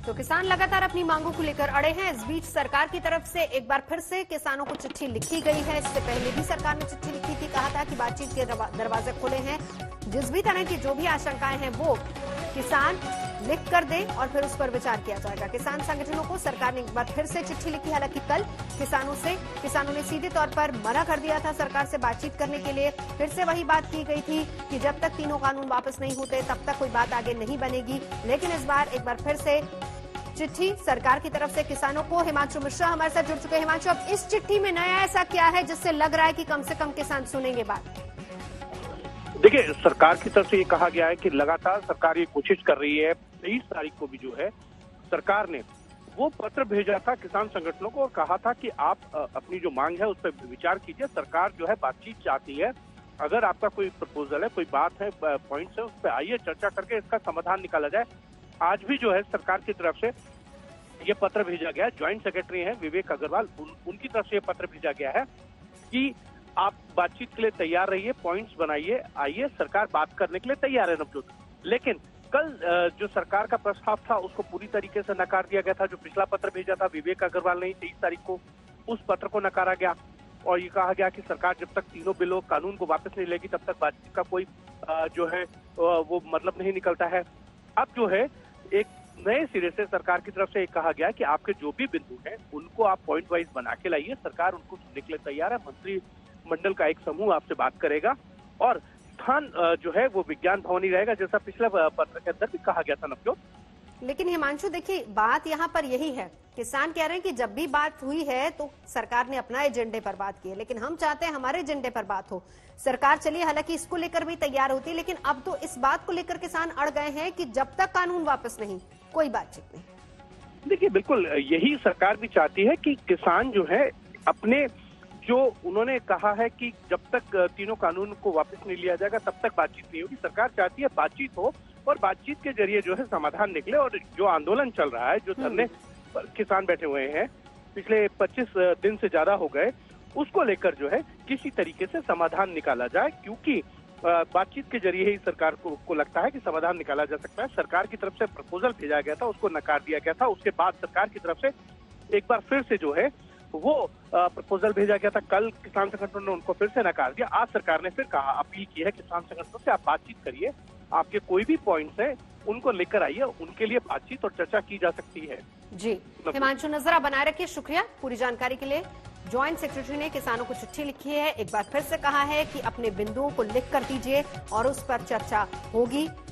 तो किसान लगातार अपनी मांगों को लेकर अड़े हैं। इस बीच सरकार की तरफ से एक बार फिर से किसानों को चिट्ठी लिखी गई है। इससे पहले भी सरकार ने चिट्ठी लिखी थी, कहा था कि बातचीत के दरवाजे खुले हैं। जिस भी तरह की जो भी आशंकाएं हैं वो किसान लिख कर दें और फिर उस पर विचार किया जाएगा। किसान संगठनों को सरकार ने एक बार फिर से चिट्ठी लिखी। हालांकि कल किसानों ने सीधे तौर पर मना कर दिया था सरकार से बातचीत करने के लिए। फिर से वही बात की गई थी कि जब तक तीनों कानून वापस नहीं होते तब तक कोई बात आगे नहीं बनेगी। लेकिन इस बार एक बार फिर से चिट्ठी सरकार की तरफ से किसानों को। हिमांशु मिश्रा हमारे साथ जुड़ चुके हैं। हिमांशु, अब इस चिट्ठी में नया ऐसा क्या है जिससे लग रहा है कि कम से कम किसान सुनेंगे बात? देखिए, सरकार की तरफ से ये कहा गया है कि लगातार सरकार ये कोशिश कर रही है। 23 तारीख को भी जो है सरकार ने वो पत्र भेजा था किसान संगठनों को और कहा था कि आप अपनी जो मांग है उस पर विचार कीजिए। सरकार जो है बातचीत चाहती है। अगर आपका कोई प्रपोजल है, कोई बात है, पॉइंट्स है, उस पर आइए, चर्चा करके इसका समाधान निकाला जाए। आज भी जो है सरकार की तरफ से ये पत्र भेजा गया है। ज्वाइंट सेक्रेटरी हैं विवेक अग्रवाल, उनकी तरफ से ये पत्र भेजा गया है कि आप बातचीत के लिए तैयार रहिए, पॉइंट्स बनाइए, आइए, सरकार बात करने के लिए तैयार है नवजोत। लेकिन कल जो सरकार का प्रस्ताव था उसको पूरी तरीके से नकार दिया गया था। जो पिछला पत्र भेजा था विवेक अग्रवाल ने 23 तारीख को, उस पत्र को नकारा गया और ये कहा गया कि सरकार जब तक तीनों बिलों कानून को वापस नहीं लेगी तब तक बातचीत का कोई जो है वो मतलब नहीं निकलता है। अब जो है एक नए सिरे से सरकार की तरफ से कहा गया कि आपके जो भी बिंदु हैं उनको आप पॉइंट वाइज बना के लाइए। सरकार उनको सुनने के लिए तैयार है। मंत्रिमंडल का एक समूह आपसे बात करेगा और स्थान जो है वो विज्ञान भवन ही रहेगा, जैसा पिछले पत्र के अंदर भी कहा गया था नवजोत। लेकिन हिमांशु, देखिए, बात यहाँ पर यही है, किसान कह रहे हैं कि जब भी बात हुई है तो सरकार ने अपना एजेंडे पर बात की है, लेकिन हम चाहते हैं हमारे एजेंडे पर बात हो। सरकार चलिए हालांकि इसको लेकर भी तैयार होती है, लेकिन अब तो इस बात को लेकर किसान अड़ गए हैं कि जब तक कानून वापस नहीं, कोई बातचीत नहीं। देखिए, बिल्कुल यही सरकार भी चाहती है कि किसान जो है अपने, जो उन्होंने कहा है कि जब तक तीनों कानून को वापस नहीं लिया जाएगा तब तक बातचीत नहीं होगी। सरकार चाहती है बातचीत हो और बातचीत के जरिए जो है समाधान निकले। और जो आंदोलन चल रहा है, जो धरने पर किसान बैठे हुए हैं पिछले 25 दिन से ज्यादा हो गए, उसको लेकर जो है किसी तरीके से समाधान निकाला जाए, क्योंकि बातचीत के जरिए ही सरकार को लगता है कि समाधान निकाला जा सकता है। सरकार की तरफ से प्रपोजल भेजा गया था, उसको नकार दिया गया था। उसके बाद सरकार की तरफ से एक बार फिर से जो है वो प्रपोजल भेजा गया था। कल किसान संगठनों ने उनको फिर से नकार दिया। आज सरकार ने फिर कहा, अपील की है किसान संगठनों से, आप बातचीत करिए, आपके कोई भी पॉइंट्स हैं उनको लेकर आइए, उनके लिए बातचीत और चर्चा की जा सकती है। जी हिमांशु, नजर बनाए रखिए। शुक्रिया पूरी जानकारी के लिए। ज्वाइंट सेक्रेटरी ने किसानों को चिट्ठी लिखी है, एक बार फिर से कहा है कि अपने बिंदुओं को लिख कर दीजिए और उस पर चर्चा होगी।